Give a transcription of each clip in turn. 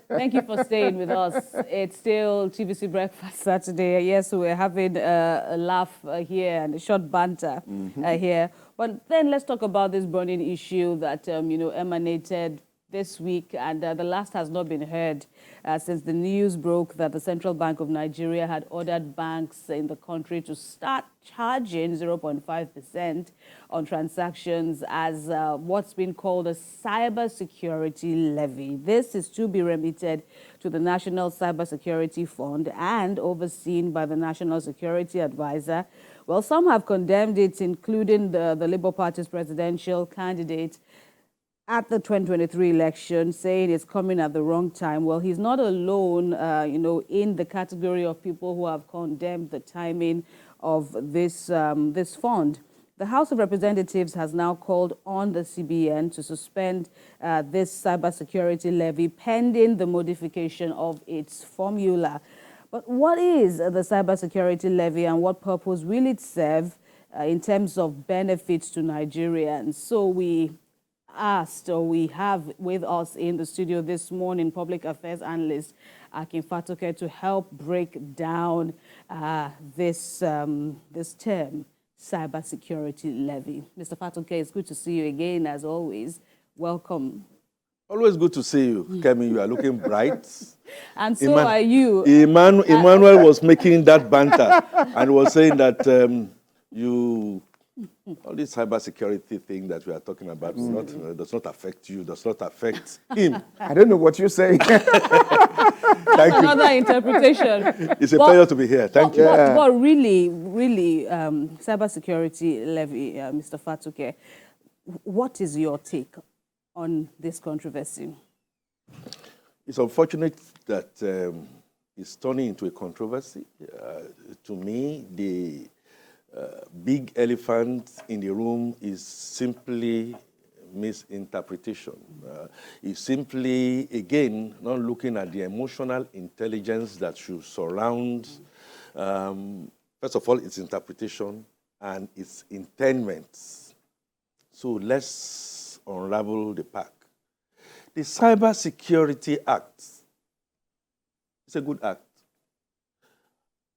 Thank you for staying with us. It's still TVC Breakfast Saturday. Yes, we're having a laugh here and a short banter here. But then let's talk about this burning issue that, emanated this week. And the last has not been heard since the news broke that the Central Bank of Nigeria had ordered banks in the country to start charging 0.5% on transactions as what's been called a cybersecurity levy. This is to be remitted to the National Cybersecurity Fund and overseen by the National Security Advisor. Well, some have condemned it, including the Labour Party's presidential candidate at the 2023 election, saying it's coming at the wrong time. Well, he's not alone, in the category of people who have condemned the timing of this fund. The House of Representatives has now called on the CBN to suspend this cybersecurity levy pending the modification of its formula. But what is the cybersecurity levy and what purpose will it serve in terms of benefits to Nigerians? So we have with us in the studio this morning public affairs analyst Akin Fatoke to help break down this term, cybersecurity levy. Mr. Fatoke, it's good to see you again as always. Welcome. Always good to see you, Kemi. You are looking bright. And so are you. Emmanuel was making that banter and was saying that all this cybersecurity thing that we are talking about does not affect you, does not affect him. I don't know what you're saying. Thank you. Another interpretation. It's a pleasure to be here. Thank you. But really, cybersecurity levy, Mr. Fatoke, what is your take on this controversy? It's unfortunate that it's turning into a controversy. To me, the big elephant in the room is simply misinterpretation. It's simply, again, not looking at the emotional intelligence that should surround, first of all, its interpretation and its intendments. So let's unravel the pack. The Cybersecurity Act is a good act.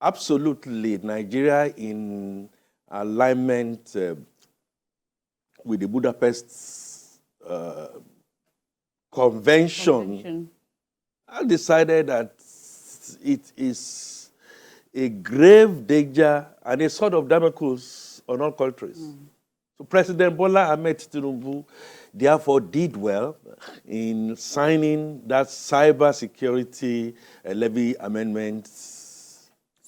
Absolutely, Nigeria in alignment with the Budapest Convention, I decided that it is a grave danger and a sword of Damocles on all countries. So President Bola Ahmed Tinubu therefore did well in signing that cybersecurity levy amendment.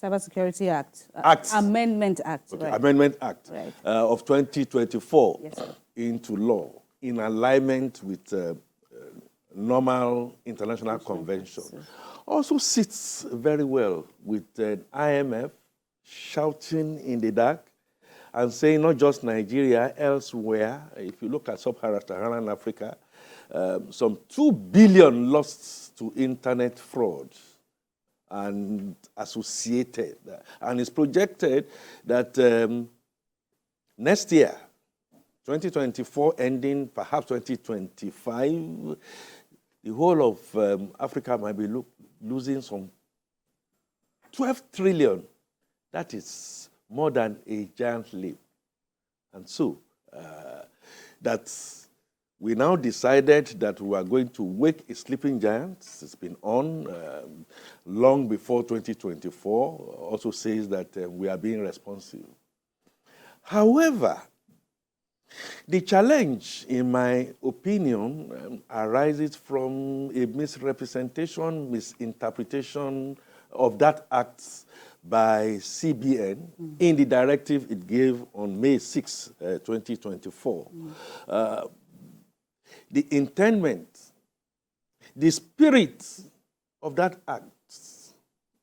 Cybersecurity Act. Amendment Act. Okay, right. Amendment Act of 2024 yes, sir. into law in alignment with normal international convention. Also sits very well with IMF shouting in the dark and saying not just Nigeria, elsewhere, if you look at sub-Saharan Africa, some 2 billion lost to internet fraud and associated. And it's projected that next year, 2024 ending, perhaps 2025, the whole of Africa might be losing some 12 trillion. That is more than a giant leap. And so that we now decided that we are going to wake a sleeping giant. It's been on long before 2024. Also says that we are being responsive. However, the challenge, in my opinion, arises from a misrepresentation, misinterpretation of that act by CBN in the directive it gave on May 6, 2024. The intendment, the spirit of that act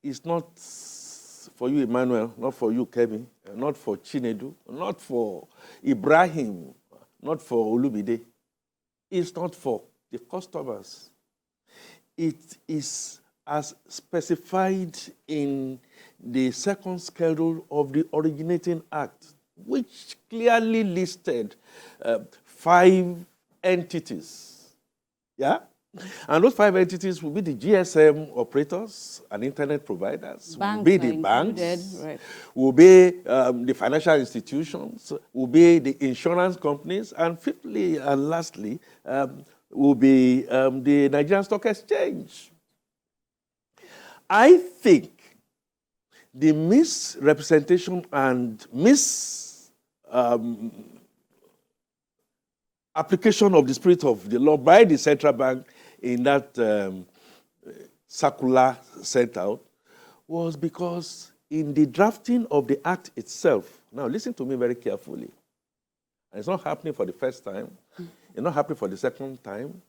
is not for you, Emmanuel, not for you, Kemi, not for Chinedu, not for Ibrahim, not for Olubide. It's not for the customers. It is as specified in the second schedule of the originating act, which clearly listed 5 entities, yeah, And those 5 entities will be the GSM operators and internet providers, will Banks be are the banks, included, right. will be the financial institutions, will be the insurance companies, and fifthly and lastly, will be the Nigerian Stock Exchange. I think the misrepresentation and application of the spirit of the law by the central bank in that circular sent out was because in the drafting of the act itself, now listen to me very carefully, and it's not happening for the first time, it's not happening for the second time,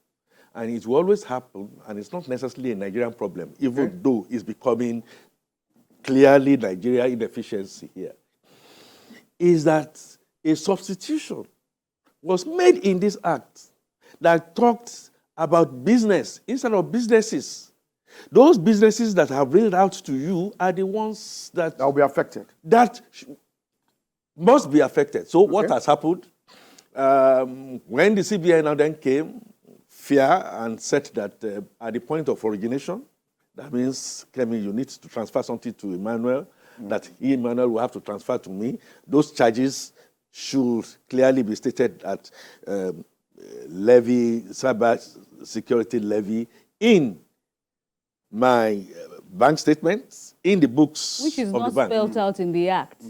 and it will always happen, and it's not necessarily a Nigerian problem, even though it's becoming clearly Nigeria inefficiency here, is that a substitution was made in this act that talked about business instead of businesses. Those businesses that have reached out to you are the ones that will be affected. That must be affected. So what has happened? When the CBN now then came, fear, and said that at the point of origination, that means, Kemi, you need to transfer something to Emmanuel, that Emmanuel will have to transfer to me. Those charges should clearly be stated at levy, cybersecurity levy in my bank statements, in the books Which is of not the bank. spelled out in the act.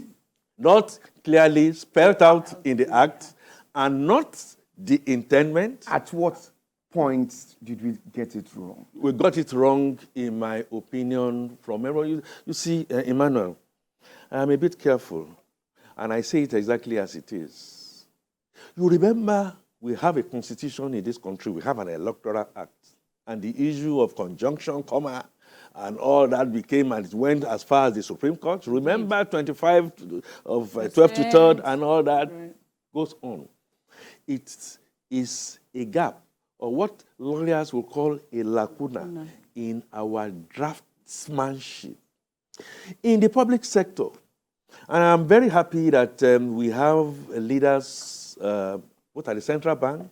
Not clearly spelled out in the act, and not the intendment. At what point did we get it wrong? We got it wrong, in my opinion, from everyone. You see, Emmanuel, I'm a bit careful, and I say it exactly as it is. You remember, we have a constitution in this country, we have an electoral act, and the issue of conjunction, comma, and all that became, and it went as far as the Supreme Court. Remember 25 of 12 to 3rd and all that goes on. It is a gap, or what lawyers will call a lacuna in our draftsmanship. In the public sector, and I'm very happy that we have leaders, both at the central bank,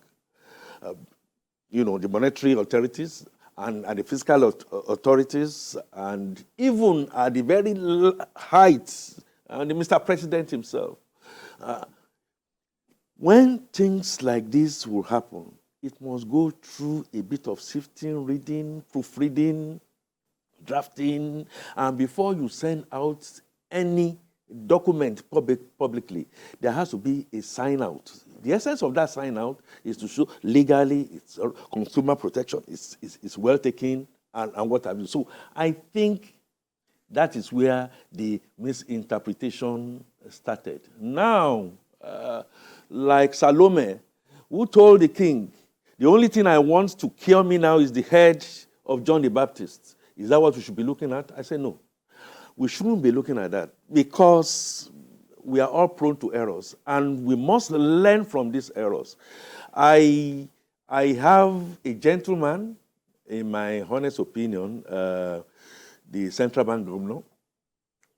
the monetary authorities, and at the fiscal authorities, and even at the very height, and the Mr. President himself. When things like this will happen, it must go through a bit of sifting, reading, proofreading, drafting, and before you send out any document publicly, there has to be a sign out. The essence of that sign out is to show legally it's consumer protection, it's well taken, and what have you. So I think that is where the misinterpretation started. Now, like Salome, who told the king, the only thing I want to cure me now is the head of John the Baptist. Is that what we should be looking at? I say no. We shouldn't be looking at that, because we are all prone to errors, and we must learn from these errors. I have a gentleman, in my honest opinion, the central bank governor,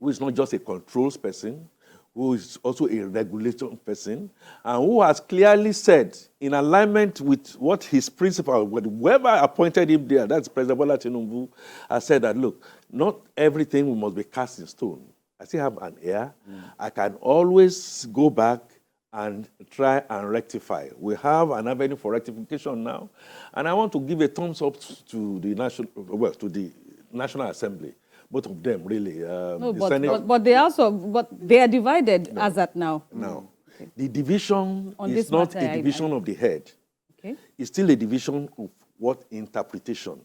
who is not just a controls person, who is also a regulation person, and who has clearly said, in alignment with what his principal, whoever appointed him there, that's President Bola Tinubu, has said that, look, not everything must be cast in stone. I still have an ear. I can always go back and try and rectify. We have an avenue for rectification now, and I want to give a thumbs up to the National Assembly. Both of them, really. No, but they are divided as at now. Now, the division is not a division of the head. Okay. It's still a division of what interpretation.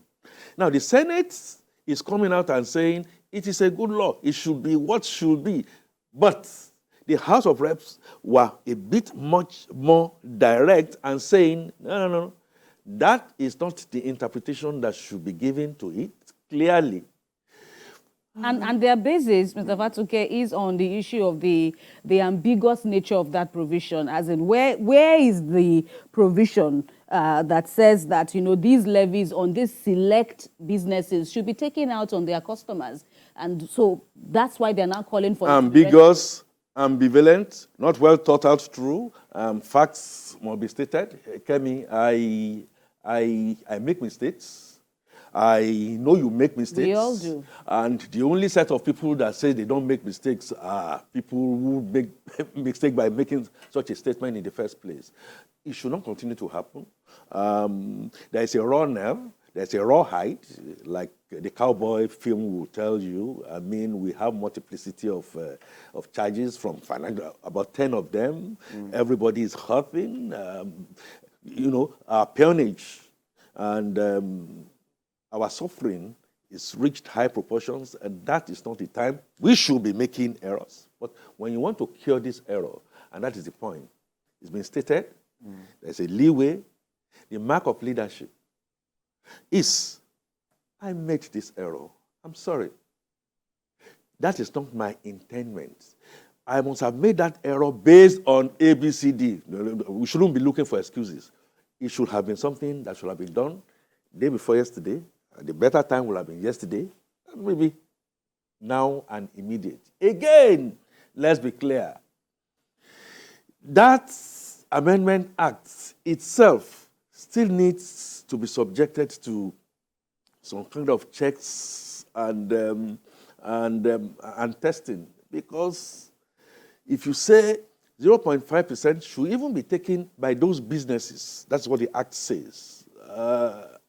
Now, the Senate is coming out and saying it is a good law. It should be what should be. But the House of Reps were a bit much more direct and saying, no. That is not the interpretation that should be given to it clearly. And their basis, Mr. Fatuke, is on the issue of the ambiguous nature of that provision, as in where is the provision that says that, these levies on these select businesses should be taken out on their customers. And so that's why they're now calling for ambiguous, ambivalent, not well thought out through. Facts must be stated. Kemi, I make mistakes. I know you make mistakes. We all do. And the only set of people that say they don't make mistakes are people who make mistake by making such a statement in the first place. It should not continue to happen. There is a raw nerve. There's a raw height, like the cowboy film will tell you. I mean, we have multiplicity of charges from financial, about 10 of them. Everybody is huffing. Our peonage and our suffering is reached high proportions, and that is not the time we should be making errors. But when you want to cure this error, and that is the point, it's been stated, there's a leeway. The mark of leadership is, I made this error. I'm sorry. That is not my intendment. I must have made that error based on ABCD. We shouldn't be looking for excuses. It should have been something that should have been done day before yesterday. The better time will have been yesterday, maybe now and immediate. Again, let's be clear. That Amendment Act itself still needs to be subjected to some kind of checks and testing, because if you say 0.5% should even be taken by those businesses, that's what the Act says,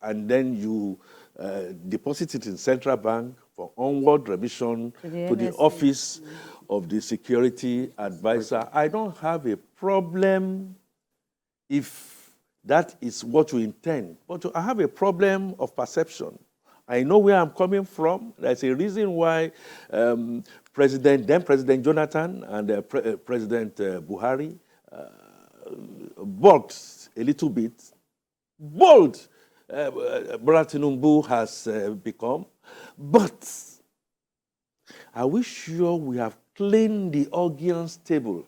and then you deposit it in central bank for onward remission to the office of the security advisor. I don't have a problem if that is what you intend, but I have a problem of perception. I know where I'm coming from. There's a reason why President Jonathan and President Buhari balked a little bit. Bold Bola Tinubu has become. But are we sure we have cleaned the audience table?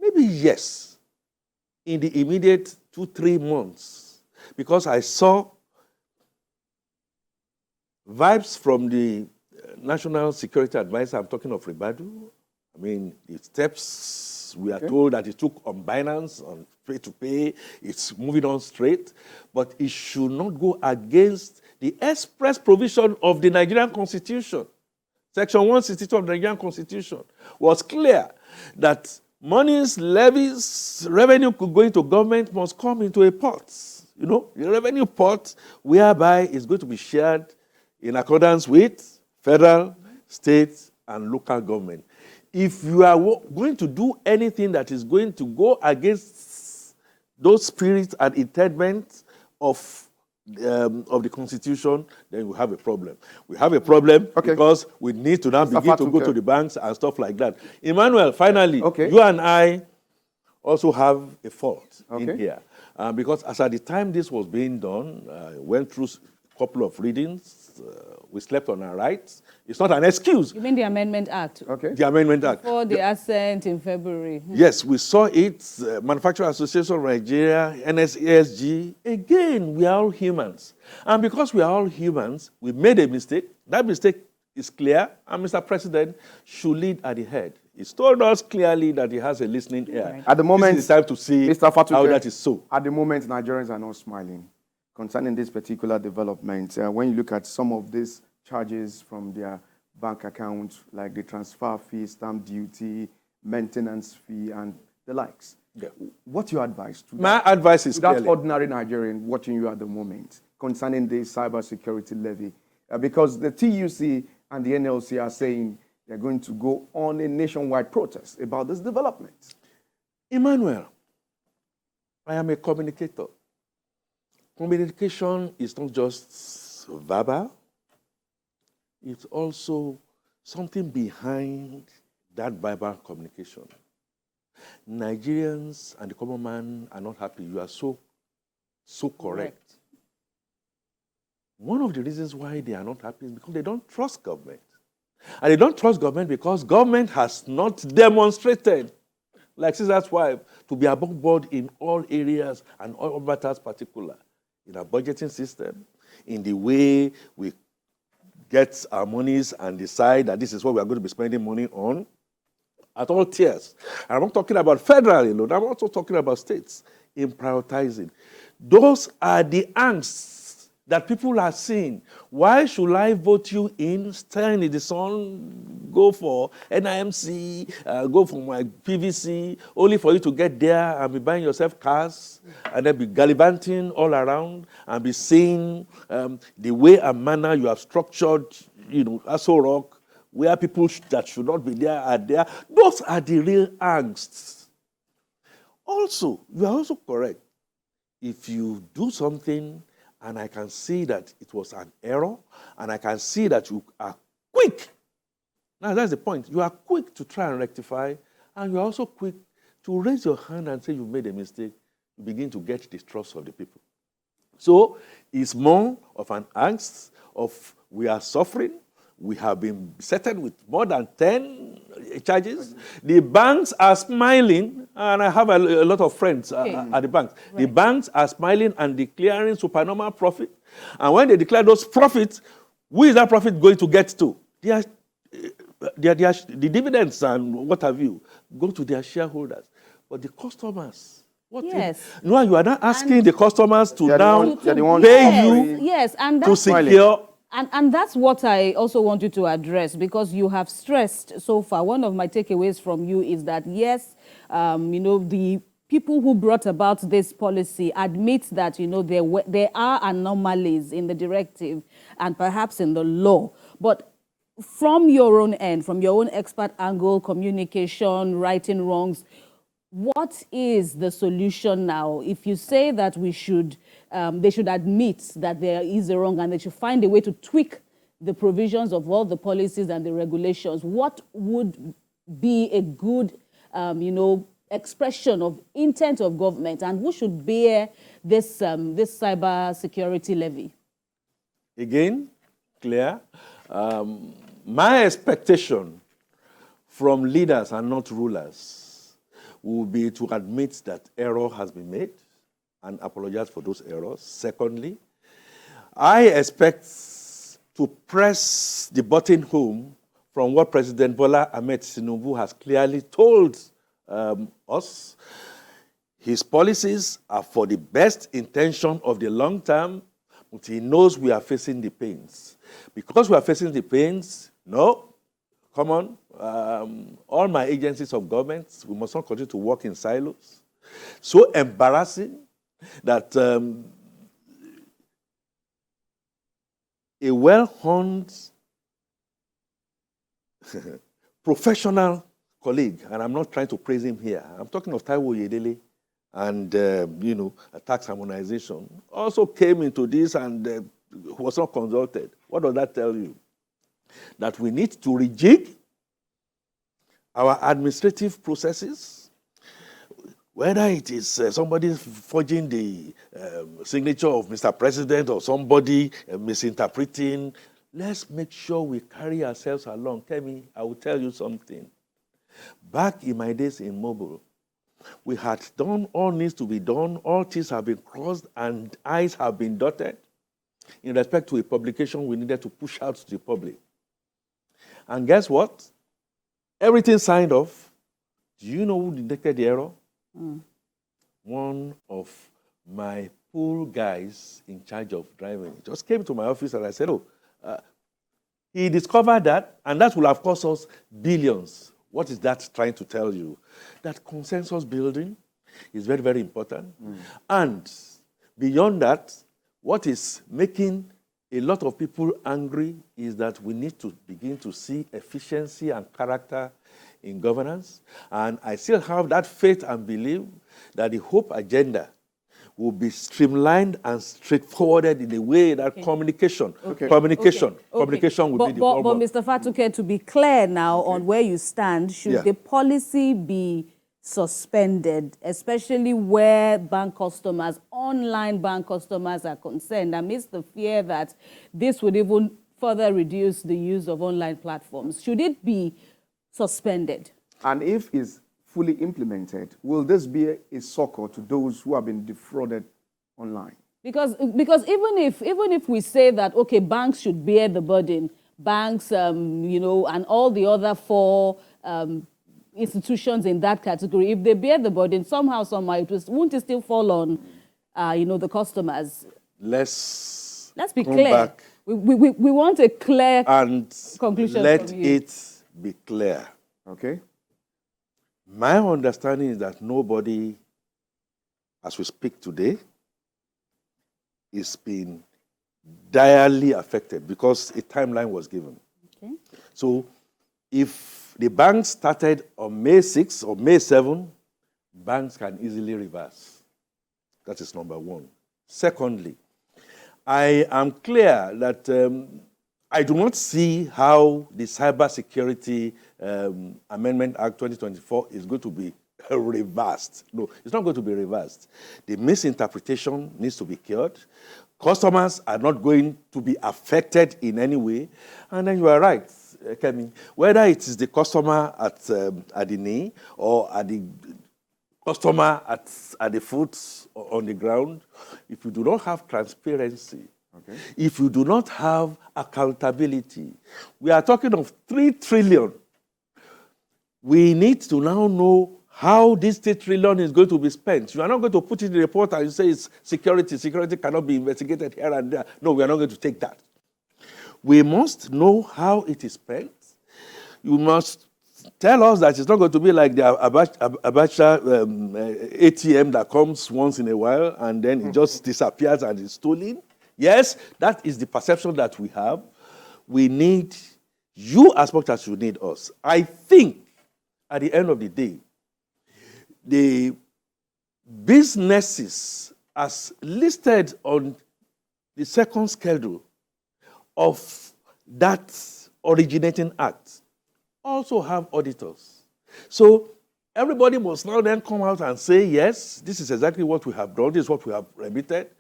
Maybe yes, in the immediate 2-3 months, because I saw vibes from the National Security Advisor. I'm talking of Ribadu. I mean, the steps we are told that it took on Binance, on pay-to-pay, it's moving on straight, but it should not go against the express provision of the Nigerian Constitution. Section 162 of the Nigerian Constitution was clear that monies, levies, revenue could go into government must come into a pot. You know, the revenue pot whereby it's going to be shared in accordance with federal, state, and local government. If you are going to do anything that is going to go against those spirits and intendment of the Constitution, then we have a problem. We have a problem because we need to now begin to go to the banks and stuff like that. Emmanuel, finally, you and I also have a fault in here. Because as at the time this was being done, went through a couple of readings, we slept on our rights. It's not an excuse. You mean the Amendment Act? The Amendment Act. Before the assent in February. Yes, we saw it. Manufacturing Association of Nigeria, NSASG. Again, we are all humans. And because we are all humans, we made a mistake. That mistake is clear, and Mr. President should lead at the head. He's told us clearly that he has a listening ear. Right. At the moment, this is time to see Mr. Fatuke, how that is so. At the moment, Nigerians are not smiling concerning this particular development. When you look at some of these charges from their bank accounts, like the transfer fee, stamp duty, maintenance fee, and the likes. What's your advice to advice is that ordinary Nigerian watching you at the moment concerning the cybersecurity levy? Because the TUC and the NLC are saying they're going to go on a nationwide protest about this development. Emmanuel, I am a communicator. Communication is not just verbal. It's also something behind that verbal communication. Nigerians and the common man are not happy. You are so correct. One of the reasons why they are not happy is because they don't trust government. And they don't trust government because government has not demonstrated, like Caesar's wife, to be above board in all areas and all matters particular. In our budgeting system, in the way we get our monies and decide that this is what we are going to be spending money on, at all tiers. And I'm not talking about federal alone, I'm also talking about states. in prioritizing. Those are the angsts that people are seeing. Why should I vote you in, stand in the sun, go for NIMC, go for my PVC, only for you to get there and be buying yourself cars and then be gallivanting all around and be seeing the way and manner you have structured, Aso Rock, where people that should not be there are there. Those are the real angsts. Also, you are also correct. If you do something and I can see that it was an error, and I can see that you are quick. Now, that's the point. You are quick to try and rectify, and you're also quick to raise your hand and say you've made a mistake. You begin to get the trust of the people. So it's more of an angst of we are suffering. We have been settled with more than 10 charges. The banks are smiling, and I have a lot of friends at the banks. Right. The banks are smiling and declaring supernormal profit. And when they declare those profits, who is that profit going to get to? The dividends and what have you go to their shareholders. But the customers, you are not asking the customers to now pay you to secure. And that's what I also want you to address, because you have stressed so far. One of my takeaways from you is that, yes, the people who brought about this policy admit that, there are anomalies in the directive and perhaps in the law. But from your own end, from your own expert angle, communication, righting wrongs, what is the solution now? If you say that they should admit that there is a wrong and they should find a way to tweak the provisions of all the policies and the regulations, what would be a good, expression of intent of government, and who should bear this cybersecurity levy? Again, Claire, my expectation from leaders and not rulers will be to admit that error has been made and apologize for those errors. Secondly, I expect to press the button home from what President Bola Ahmed Tinubu has clearly told us. His policies are for the best intention of the long term, but he knows we are facing the pains. Because we are facing the pains, come on, all my agencies of government, we must not continue to work in silos. So embarrassing that a well-honed professional colleague, and I'm not trying to praise him here, I'm talking of Taiwo Yedele and, a tax harmonization, also came into this and was not consulted. What does that tell you? That we need to rejig our administrative processes, whether it is somebody forging the signature of Mr. President or somebody misinterpreting. Let's make sure we carry ourselves along. Kemi, I will tell you something. Back in my days in mobile, we had done all needs to be done, all T's have been crossed, and I's have been dotted in respect to a publication we needed to push out to the public. And guess what? Everything signed off. Do you know who detected the error? One of my pool guys in charge of driving just came to my office and I said, he discovered that, and that will have cost us billions. What is that trying to tell you? That consensus building is very, very important. And beyond that, what is making a lot of people angry is that we need to begin to see efficiency and character in governance. And I still have that faith and belief that the Hope agenda will be streamlined and straightforwarded in a way that communication will be the normal. But Mr. Fatuke, to be clear now on where you stand, should the policy be suspended, especially where bank customers, online bank customers are concerned, amidst the fear that this would even further reduce the use of online platforms? Should it be suspended? And if it's fully implemented, will this be a succor to those who have been defrauded online? Because even if we say that, okay, banks should bear the burden, banks, and all the other four institutions in that category, if they bear the burden, somehow, won't it still fall on, the customers? Let's be come clear. back We want a clear and conclusion let from you. it be clear. Okay. My understanding is that nobody, as we speak today, is being direly affected because a timeline was given. Okay. So if the bank started on May 6 or May 7, banks can easily reverse. That is number one. Secondly, I am clear that I do not see how the Cybersecurity Amendment Act 2024 is going to be reversed. No, it's not going to be reversed. The misinterpretation needs to be cured. Customers are not going to be affected in any way. And then you are right, Kemi. Whether it is the customer at the knee or at the customer at the foot on the ground, if you do not have transparency, okay, if you do not have accountability, we are talking of 3 trillion. We need to now know how this 3 trillion is going to be spent. You are not going to put it in the report and say it's security. Security cannot be investigated here and there. No, we are not going to take that. We must know how it is spent. You must tell us that it's not going to be like the Abacha ATM that comes once in a while and then it just disappears and is stolen. Yes, that is the perception that we have. We need you as much as you need us. I think at the end of the day, the businesses as listed on the second schedule of that originating act also have auditors. So everybody must now then come out and say, yes, this is exactly what we have done, this is what we have remitted.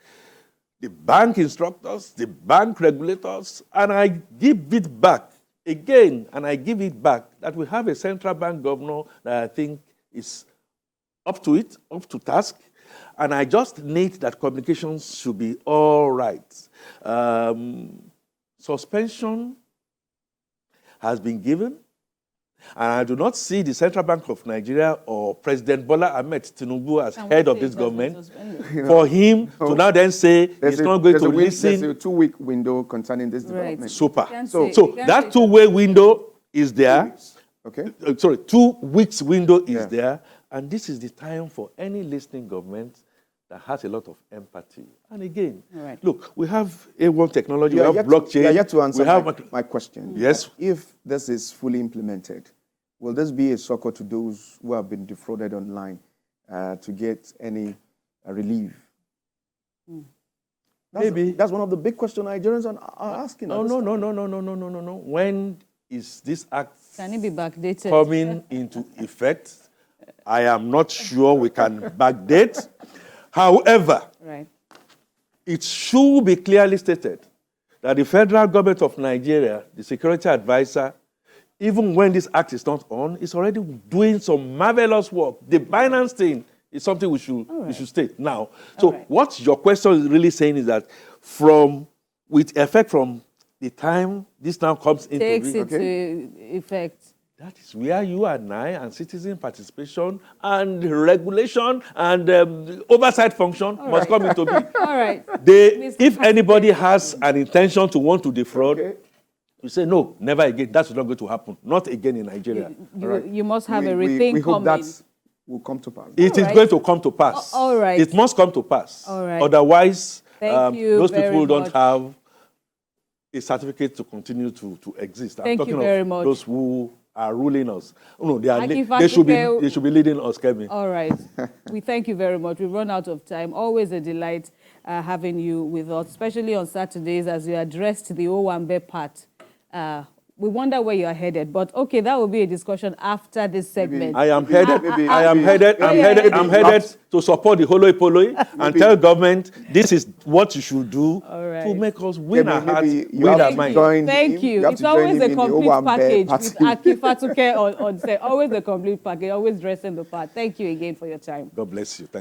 The bank instructors, the bank regulators, and I give it back again, and I give it back that we have a central bank governor that I think is up to it, up to task, and I just need that communications should be all right. Suspension has been given, and I do not see the Central Bank of Nigeria or President Bola Ahmed Tinubu as head of this government for him to now then say he's not going to listen. There's a 2-week window concerning this development. Super. So that 2-way window is there. Okay. 2 weeks window is there. And this is the time for any listening government that has a lot of empathy. And again, look, we have A1 technology, we have blockchain. You are yet to answer my question. Yes. If this is fully implemented, will this be a succor to those who have been defrauded online to get any relief? Maybe. That's one of the big questions Nigerians are asking. No. When is this act Can it be backdated? Coming into effect? I am not sure we can backdate. However, it should be clearly stated that the federal government of Nigeria, the security advisor, even when this act is not on, is already doing some marvelous work. The Binance thing is something we should state now. So what your question is really saying is that with effect from the time this now comes into effect. That is where you and I and citizen participation and regulation and oversight function must come into being. All right. If anybody has an intention to want to defraud, you say, no, never again. That's not going to happen. Not again in Nigeria. You must have a rethink we hope coming. that will come to pass. It is going to come to pass. All right. It must come to pass. All right. Otherwise, those people don't have a certificate to continue to exist. I'm talking of those who are ruling us. No, they should be leading us, Kevin. All right. We thank you very much. We've run out of time. Always a delight having you with us, especially on Saturdays as you addressed the Owambe part. We wonder where you are headed, but okay, that will be a discussion after this segment. I am headed to support the Holoi Poloi and tell government this is what you should do to make us win our hearts, win our mind. Thank you. It's always a complete package with Akifatuke on set. Always a complete package, always dressing the part. Thank you again for your time. God bless you. Thank you.